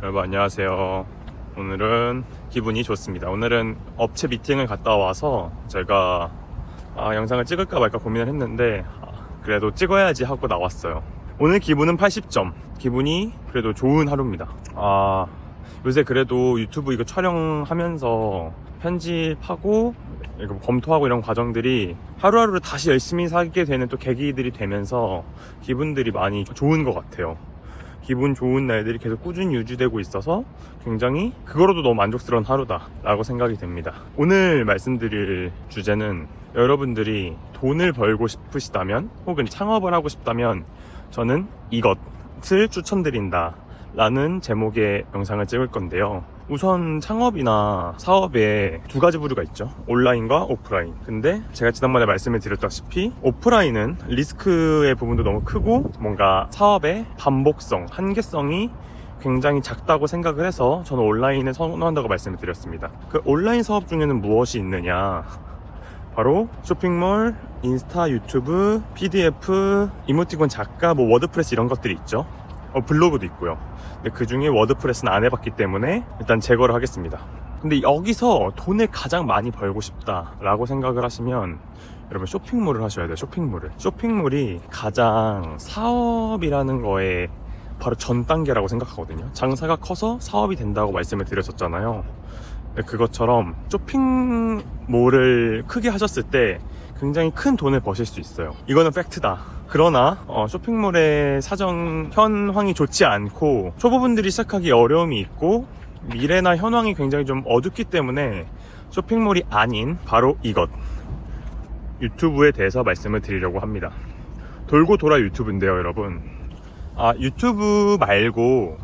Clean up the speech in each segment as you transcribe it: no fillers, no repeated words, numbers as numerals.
여러분 안녕하세요. 오늘은 기분이 좋습니다. 오늘은 업체 미팅을 갔다 와서 제가 영상을 찍을까 말까 고민을 했는데 그래도 찍어야지 하고 나왔어요. 오늘 기분은 80점. 기분이 그래도 좋은 하루입니다. 요새 그래도 유튜브 이거 촬영하면서 편집하고 이거 검토하고 이런 과정들이 하루하루를 다시 열심히 살게 되는 또 계기들이 되면서 기분들이 많이 좋은 것 같아요. 기분 좋은 날들이 계속 꾸준히 유지되고 있어서 굉장히 그거로도 너무 만족스러운 하루다 라고 생각이 됩니다. 오늘 말씀드릴 주제는 여러분들이 돈을 벌고 싶으시다면 혹은 창업을 하고 싶다면 저는 이것을 추천드린다 라는 제목의 영상을 찍을 건데요. 우선 창업이나 사업에 두 가지 부류가 있죠. 온라인과 오프라인. 근데 제가 지난번에 말씀을 드렸다시피 오프라인은 리스크의 부분도 너무 크고 뭔가 사업의 반복성, 한계성이 굉장히 작다고 생각을 해서 저는 온라인을 선호한다고 말씀을 드렸습니다. 그 온라인 사업 중에는 무엇이 있느냐? 바로 쇼핑몰, 인스타, 유튜브, PDF, 이모티콘 작가, 워드프레스 이런 것들이 있죠. 블로그도 있고요. 근데 그 중에 워드프레스는 안 해봤기 때문에 일단 제거를 하겠습니다. 근데 여기서 돈을 가장 많이 벌고 싶다라고 생각을 하시면 여러분 쇼핑몰을 하셔야 돼요. 쇼핑몰이 가장 사업이라는 거에 바로 전 단계라고 생각하거든요. 장사가 커서 사업이 된다고 말씀을 드렸었잖아요. 그것처럼 쇼핑몰을 크게 하셨을 때 굉장히 큰 돈을 버실 수 있어요. 이거는 팩트다. 그러나 쇼핑몰의 사정 현황이 좋지 않고 초보분들이 시작하기 어려움이 있고 미래나 현황이 굉장히 좀 어둡기 때문에 쇼핑몰이 아닌 바로 이것 유튜브에 대해서 말씀을 드리려고 합니다. 돌고 돌아 유튜브인데요, 여러분. 유튜브 말고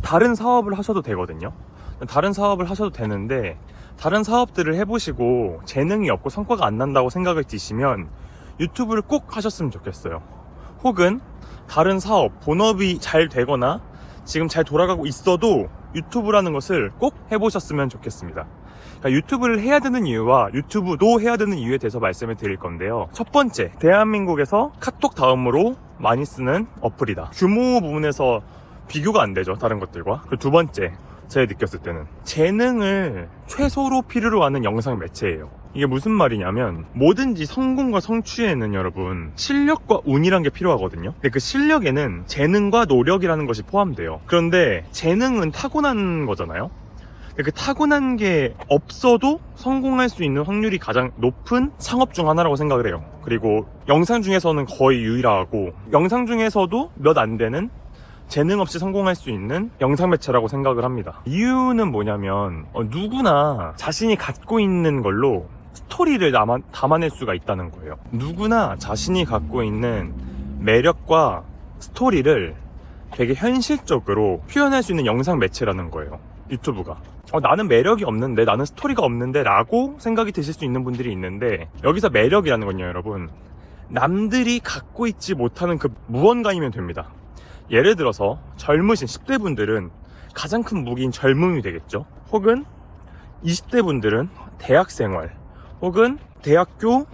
다른 사업을 하셔도 되거든요. 다른 사업을 하셔도 되는데 다른 사업들을 해보시고 재능이 없고 성과가 안 난다고 생각을 드시면 유튜브를 꼭 하셨으면 좋겠어요. 혹은 다른 사업, 본업이 잘 되거나 지금 잘 돌아가고 있어도 유튜브라는 것을 꼭 해보셨으면 좋겠습니다. 그러니까 유튜브를 해야 되는 이유와 유튜브도 해야 되는 이유에 대해서 말씀을 드릴 건데요. 첫 번째, 대한민국에서 카톡 다음으로 많이 쓰는 어플이다. 규모 부분에서 비교가 안 되죠, 다른 것들과. 그리고 두 번째, 제가 느꼈을 때는 재능을 최소로 필요로 하는 영상 매체예요. 이게 무슨 말이냐면 뭐든지 성공과 성취에는 여러분 실력과 운이란 게 필요하거든요. 근데 그 실력에는 재능과 노력이라는 것이 포함돼요. 그런데 재능은 타고난 거잖아요. 그 타고난 게 없어도 성공할 수 있는 확률이 가장 높은 상업 중 하나라고 생각을 해요. 그리고 영상 중에서는 거의 유일하고 영상 중에서도 몇 안 되는 재능 없이 성공할 수 있는 영상 매체라고 생각을 합니다. 이유는 뭐냐면 누구나 자신이 갖고 있는 걸로 스토리를 담아낼 수가 있다는 거예요. 누구나 자신이 갖고 있는 매력과 스토리를 되게 현실적으로 표현할 수 있는 영상 매체라는 거예요, 유튜브가. 나는 매력이 없는데, 나는 스토리가 없는데 라고 생각이 드실 수 있는 분들이 있는데, 여기서 매력이라는 건요, 여러분, 남들이 갖고 있지 못하는 그 무언가이면 됩니다. 예를 들어서 젊으신 10대 분들은 가장 큰 무기인 젊음이 되겠죠. 혹은 20대 분들은 대학생활, 혹은 대학교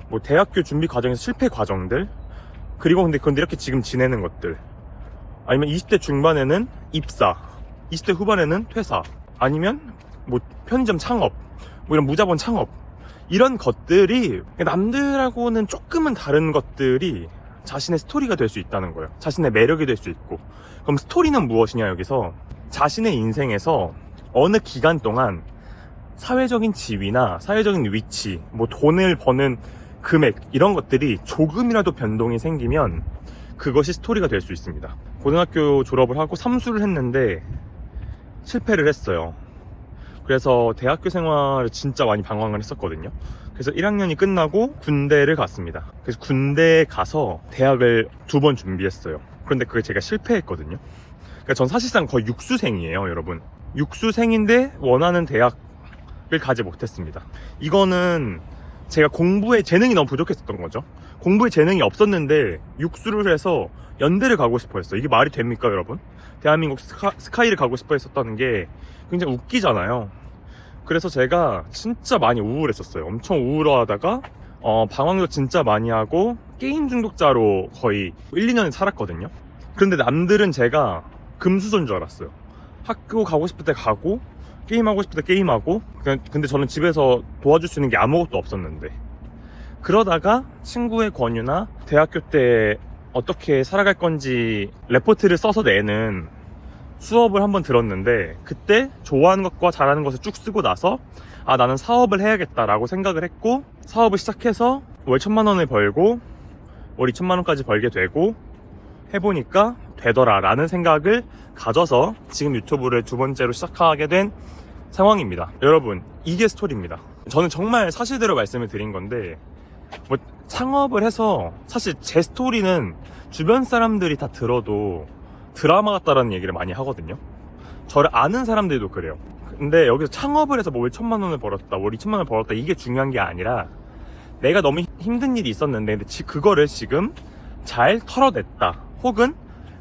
준비 과정에서 실패 과정들, 그리고 근데 이렇게 지금 지내는 것들, 아니면 20대 중반에는 입사, 20대 후반에는 퇴사, 아니면 편의점 창업, 이런 무자본 창업, 이런 것들이 남들하고는 조금은 다른 것들이 자신의 스토리가 될 수 있다는 거예요. 자신의 매력이 될 수 있고. 그럼 스토리는 무엇이냐, 여기서 자신의 인생에서 어느 기간 동안 사회적인 지위나 사회적인 위치, 돈을 버는 금액, 이런 것들이 조금이라도 변동이 생기면 그것이 스토리가 될 수 있습니다. 고등학교 졸업을 하고 삼수를 했는데 실패를 했어요. 그래서 대학교 생활을 진짜 많이 방황을 했었거든요. 그래서 1학년이 끝나고 군대를 갔습니다. 그래서 군대에 가서 대학을 2번 준비했어요. 그런데 그게 제가 실패했거든요. 그러니까 전 사실상 거의 육수생이에요, 여러분. 육수생인데 원하는 대학을 가지 못했습니다. 이거는 제가 공부에 재능이 너무 부족했었던 거죠. 공부에 재능이 없었는데 육수를 해서 연대를 가고 싶어 했어요. 이게 말이 됩니까, 여러분? 대한민국 스카이를 가고 싶어 했었다는 게 굉장히 웃기잖아요. 그래서 제가 진짜 많이 우울했었어요. 엄청 우울하다가 방황도 진짜 많이 하고 게임 중독자로 거의 1, 2년 살았거든요. 그런데 남들은 제가 금수저인 줄 알았어요. 학교 가고 싶을 때 가고 게임하고 싶을 때 게임하고. 근데 저는 집에서 도와줄 수 있는 게 아무것도 없었는데, 그러다가 친구의 권유나 대학교 때 어떻게 살아갈 건지 레포트를 써서 내는 수업을 한번 들었는데, 그때 좋아하는 것과 잘하는 것을 쭉 쓰고 나서 아, 나는 사업을 해야겠다라고 생각을 했고, 사업을 시작해서 월 1,000만 원을 벌고 월 2,000만 원까지 벌게 되고 해보니까 되더라 라는 생각을 가져서 지금 유튜브를 두 번째로 시작하게 된 상황입니다. 여러분, 이게 스토리입니다. 저는 정말 사실대로 말씀을 드린 건데, 뭐 창업을 해서 사실 제 스토리는 주변 사람들이 다 들어도 드라마 같다라는 얘기를 많이 하거든요. 저를 아는 사람들도 그래요. 근데 여기서 창업을 해서 뭐 월 1,000만 원을 벌었다, 월 2,000만 원을 벌었다, 이게 중요한 게 아니라 내가 너무 힘든 일이 있었는데 그거를 지금 잘 털어냈다, 혹은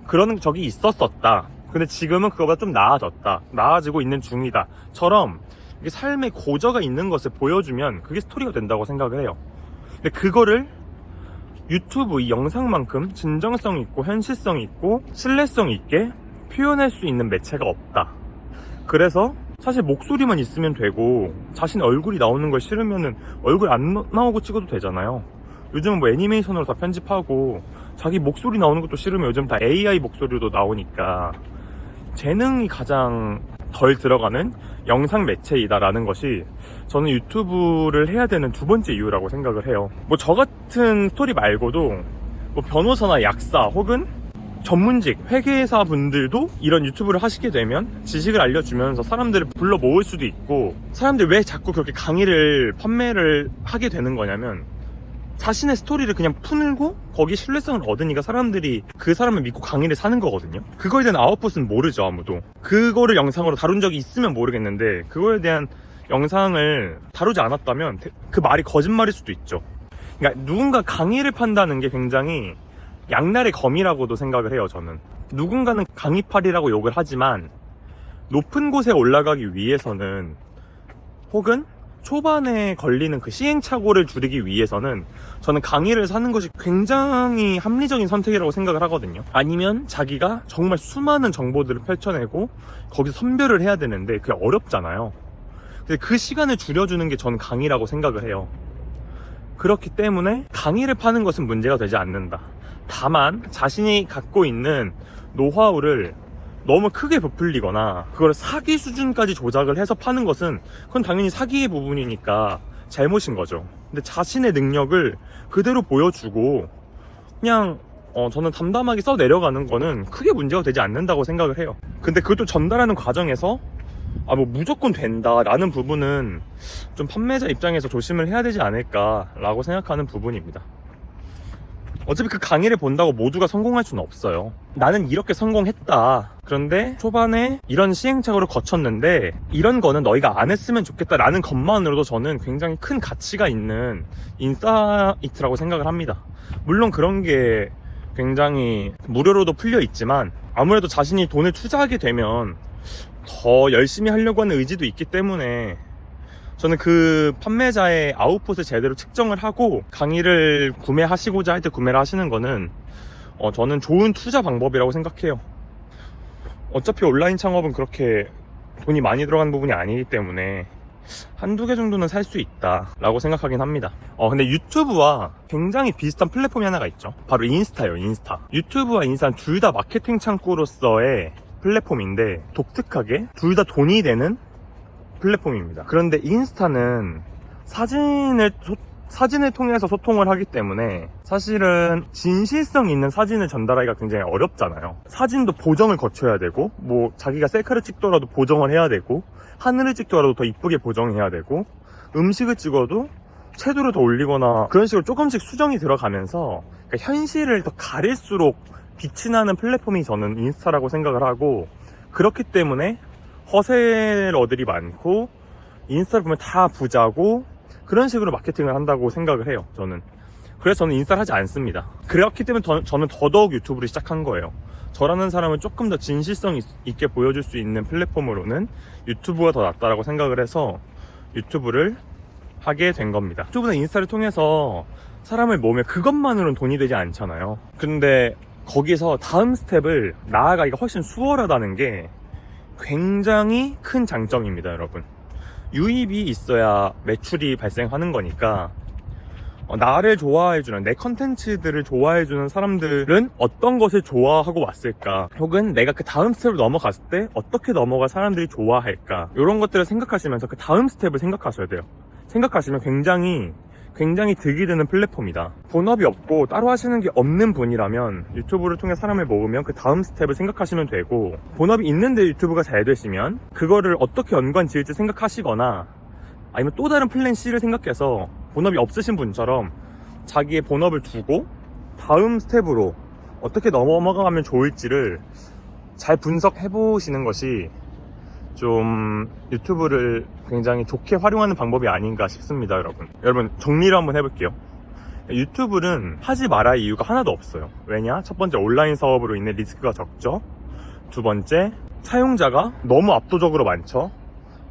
그런 적이 있었었다, 근데 지금은 그거보다 좀 나아졌다, 나아지고 있는 중이다 처럼 이게 삶의 고저가 있는 것을 보여주면 그게 스토리가 된다고 생각을 해요. 근데 그거를 유튜브 이 영상만큼 진정성 있고 현실성 있고 신뢰성 있게 표현할 수 있는 매체가 없다. 그래서 사실 목소리만 있으면 되고, 자신 얼굴이 나오는 걸 싫으면은 얼굴 안 나오고 찍어도 되잖아요. 요즘은 뭐 애니메이션으로 다 편집하고, 자기 목소리 나오는 것도 싫으면 요즘 다 AI 목소리도 나오니까 재능이 가장 덜 들어가는 영상 매체이다라는 것이 저는 유튜브를 해야 되는 두 번째 이유라고 생각을 해요. 뭐 저 같은 스토리 말고도 뭐 변호사나 약사 혹은 전문직 회계사 분들도 이런 유튜브를 하시게 되면 지식을 알려주면서 사람들을 불러 모을 수도 있고, 사람들이 왜 자꾸 그렇게 강의를 판매를 하게 되는 거냐면 자신의 스토리를 그냥 풀고 거기 신뢰성을 얻으니까 사람들이 그 사람을 믿고 강의를 사는 거거든요. 그거에 대한 아웃풋은 모르죠, 아무도. 그거를 영상으로 다룬 적이 있으면 모르겠는데, 그거에 대한 영상을 다루지 않았다면 그 말이 거짓말일 수도 있죠. 그러니까 누군가 강의를 판다는 게 굉장히 양날의 검이라고도 생각을 해요, 저는. 누군가는 강의팔이라고 욕을 하지만 높은 곳에 올라가기 위해서는, 혹은 초반에 걸리는 그 시행착오를 줄이기 위해서는 저는 강의를 사는 것이 굉장히 합리적인 선택이라고 생각을 하거든요. 아니면 자기가 정말 수많은 정보들을 펼쳐내고 거기서 선별을 해야 되는데 그게 어렵잖아요. 근데 그 시간을 줄여주는 게 저는 강의라고 생각을 해요. 그렇기 때문에 강의를 파는 것은 문제가 되지 않는다. 다만 자신이 갖고 있는 노하우를 너무 크게 부풀리거나 그걸 사기 수준까지 조작을 해서 파는 것은 그건 당연히 사기의 부분이니까 잘못인 거죠. 근데 자신의 능력을 그대로 보여주고 그냥 저는 담담하게 써 내려가는 거는 크게 문제가 되지 않는다고 생각을 해요. 근데 그것도 전달하는 과정에서 뭐 무조건 된다라는 부분은 좀 판매자 입장에서 조심을 해야 되지 않을까라고 생각하는 부분입니다. 어차피 그 강의를 본다고 모두가 성공할 수는 없어요. 나는 이렇게 성공했다, 그런데 초반에 이런 시행착오를 거쳤는데 이런 거는 너희가 안 했으면 좋겠다라는 것만으로도 저는 굉장히 큰 가치가 있는 인사이트라고 생각을 합니다. 물론 그런 게 굉장히 무료로도 풀려 있지만 아무래도 자신이 돈을 투자하게 되면 더 열심히 하려고 하는 의지도 있기 때문에 저는 그 판매자의 아웃풋을 제대로 측정을 하고 강의를 구매하시고자 할 때 구매를 하시는 거는 저는 좋은 투자 방법이라고 생각해요. 어차피 온라인 창업은 그렇게 돈이 많이 들어가는 부분이 아니기 때문에 한두 개 정도는 살 수 있다라고 생각하긴 합니다. 근데 유튜브와 굉장히 비슷한 플랫폼이 하나가 있죠. 바로 인스타예요, 인스타. 유튜브와 인스타는 둘 다 마케팅 창구로서의 플랫폼인데 독특하게 둘 다 돈이 되는 플랫폼입니다. 그런데 인스타는 사진을 통해서 소통을 하기 때문에 사실은 진실성 있는 사진을 전달하기가 굉장히 어렵잖아요. 사진도 보정을 거쳐야 되고, 뭐 자기가 셀카를 찍더라도 보정을 해야 되고, 하늘을 찍더라도 더 이쁘게 보정해야 되고, 음식을 찍어도 채도를 더 올리거나 그런 식으로 조금씩 수정이 들어가면서, 그러니까 현실을 더 가릴수록 빛이 나는 플랫폼이 저는 인스타라고 생각을 하고, 그렇기 때문에 허세러들이 많고 인스타를 보면 다 부자고 그런 식으로 마케팅을 한다고 생각을 해요, 저는. 그래서 저는 인스타를 하지 않습니다. 그렇기 때문에 저는 더더욱 유튜브를 시작한 거예요. 저라는 사람은 조금 더 진실성 있게 보여줄 수 있는 플랫폼으로는 유튜브가 더 낫다라고 생각을 해서 유튜브를 하게 된 겁니다. 유튜브나 인스타를 통해서 사람을 모으면 그것만으로는 돈이 되지 않잖아요. 근데 거기서 다음 스텝을 나아가기가 훨씬 수월하다는 게 굉장히 큰 장점입니다, 여러분. 유입이 있어야 매출이 발생하는 거니까 나를 좋아해주는, 내 컨텐츠들을 좋아해주는 사람들은 어떤 것을 좋아하고 왔을까, 혹은 내가 그 다음 스텝을 넘어갔을 때 어떻게 넘어가 사람들이 좋아할까, 이런 것들을 생각하시면서 그 다음 스텝을 생각하셔야 돼요. 생각하시면 굉장히 득이 되는 플랫폼이다. 본업이 없고 따로 하시는 게 없는 분이라면 유튜브를 통해 사람을 모으면 그 다음 스텝을 생각하시면 되고, 본업이 있는데 유튜브가 잘 되시면 그거를 어떻게 연관 지을지 생각하시거나, 아니면 또 다른 플랜 C를 생각해서 본업이 없으신 분처럼 자기의 본업을 두고 다음 스텝으로 어떻게 넘어가면 좋을지를 잘 분석해 보시는 것이 좀 유튜브를 굉장히 좋게 활용하는 방법이 아닌가 싶습니다. 여러분 정리를 한번 해볼게요. 유튜브는 하지 말아야 이유가 하나도 없어요. 왜냐? 첫 번째, 온라인 사업으로 인해 리스크가 적죠. 두 번째, 사용자가 너무 압도적으로 많죠.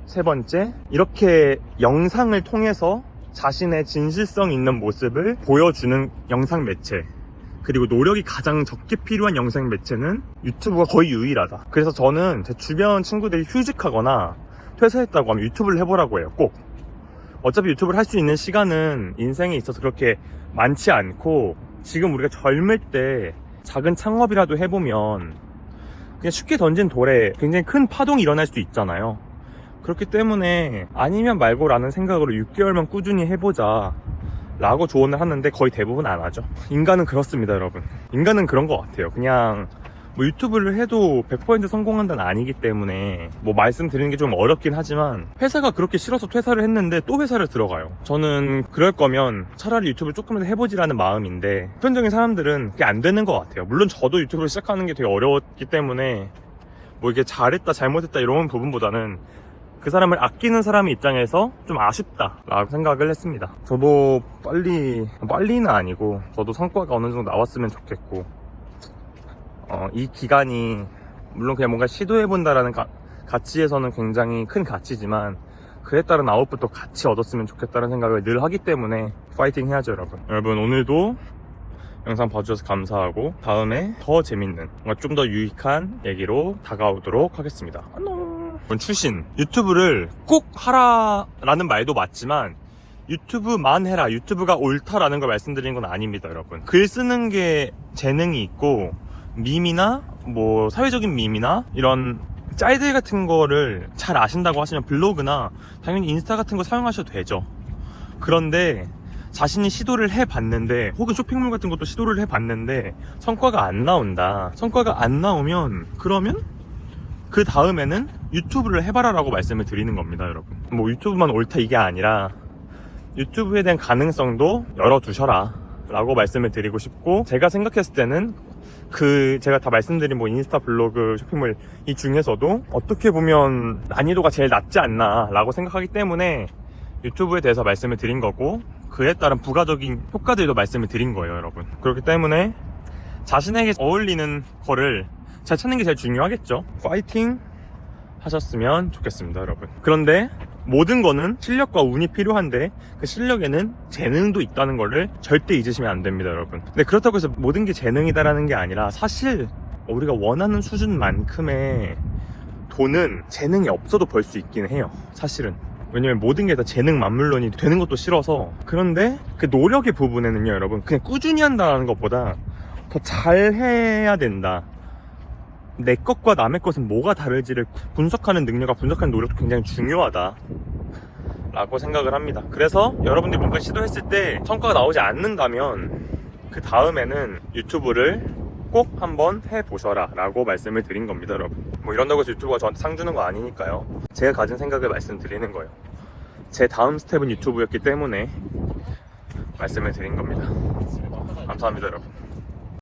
세 번째, 이렇게 영상을 통해서 자신의 진실성 있는 모습을 보여주는 영상 매체, 그리고 노력이 가장 적게 필요한 영상 매체는 유튜브가 거의 유일하다. 그래서 저는 제 주변 친구들이 휴직하거나 퇴사했다고 하면 유튜브를 해보라고 해요. 꼭. 어차피 유튜브를 할 수 있는 시간은 인생에 있어서 그렇게 많지 않고, 지금 우리가 젊을 때 작은 창업이라도 해보면 그냥 쉽게 던진 돌에 굉장히 큰 파동이 일어날 수도 있잖아요. 그렇기 때문에 아니면 말고라는 생각으로 6개월만 꾸준히 해보자 라고 조언을 하는데 거의 대부분 안 하죠. 인간은 그렇습니다, 여러분. 인간은 그런 것 같아요. 그냥 뭐 유튜브를 해도 100% 성공한다는 아니기 때문에 뭐 말씀드리는 게 좀 어렵긴 하지만, 회사가 그렇게 싫어서 퇴사를 했는데 또 회사를 들어가요. 저는 그럴 거면 차라리 유튜브를 조금이라도 해보지라는 마음인데, 보편적인 사람들은 그게 안 되는 것 같아요. 물론 저도 유튜브를 시작하는 게 되게 어려웠기 때문에 뭐 이게 잘했다 잘못했다 이런 부분보다는 그 사람을 아끼는 사람의 입장에서 좀 아쉽다 라고 생각을 했습니다. 저도 빨리는 아니고 저도 성과가 어느 정도 나왔으면 좋겠고, 이 기간이 물론 그냥 뭔가 시도해본다라는 가치에서는 굉장히 큰 가치지만, 그에 따른 아웃풋도 같이 얻었으면 좋겠다는 생각을 늘 하기 때문에 파이팅 해야죠. 여러분 오늘도 영상 봐주셔서 감사하고, 다음에 더 재밌는, 뭔가 좀 더 유익한 얘기로 다가오도록 하겠습니다. 안녕. 출신, 유튜브를 꼭 하라라는 말도 맞지만 유튜브만 해라, 유튜브가 옳다라는 걸 말씀드리는 건 아닙니다. 여러분, 글 쓰는 게 재능이 있고, 밈이나 뭐 사회적인 밈이나 이런 짤들 같은 거를 잘 아신다고 하시면 블로그나 당연히 인스타 같은 거 사용하셔도 되죠. 그런데 자신이 시도를 해봤는데, 혹은 쇼핑몰 같은 것도 시도를 해봤는데 성과가 안 나온다. 성과가 안 나오면 그러면 그 다음에는 유튜브를 해봐라 라고 말씀을 드리는 겁니다. 여러분, 뭐 유튜브만 옳다 이게 아니라 유튜브에 대한 가능성도 열어두셔라 라고 말씀을 드리고 싶고, 제가 생각했을 때는 제가 다 말씀드린 뭐 인스타, 블로그, 쇼핑몰 이 중에서도 어떻게 보면 난이도가 제일 낮지 않나 라고 생각하기 때문에 유튜브에 대해서 말씀을 드린 거고, 그에 따른 부가적인 효과들도 말씀을 드린 거예요. 여러분, 그렇기 때문에 자신에게 어울리는 거를 잘 찾는 게 제일 중요하겠죠. 파이팅 하셨으면 좋겠습니다, 여러분. 그런데 모든 거는 실력과 운이 필요한데, 그 실력에는 재능도 있다는 거를 절대 잊으시면 안 됩니다, 여러분. 근데 그렇다고 해서 모든 게 재능이다라는 게 아니라, 사실 우리가 원하는 수준만큼의 돈은 재능이 없어도 벌 수 있긴 해요, 사실은. 왜냐면 모든 게 다 재능 만물론이 되는 것도 싫어서. 그런데 그 노력의 부분에는요, 여러분, 그냥 꾸준히 한다는 것보다 더 잘해야 된다, 내 것과 남의 것은 뭐가 다를지를 분석하는 능력과 분석하는 노력도 굉장히 중요하다 라고 생각을 합니다. 그래서 여러분들이 뭔가 시도했을 때 성과가 나오지 않는다면 그 다음에는 유튜브를 꼭 한번 해보셔라 라고 말씀을 드린 겁니다. 여러분, 뭐 이런다고 해서 유튜브가 저한테 상 주는 거 아니니까요. 제가 가진 생각을 말씀드리는 거예요. 제 다음 스텝은 유튜브였기 때문에 말씀을 드린 겁니다. 감사합니다, 여러분.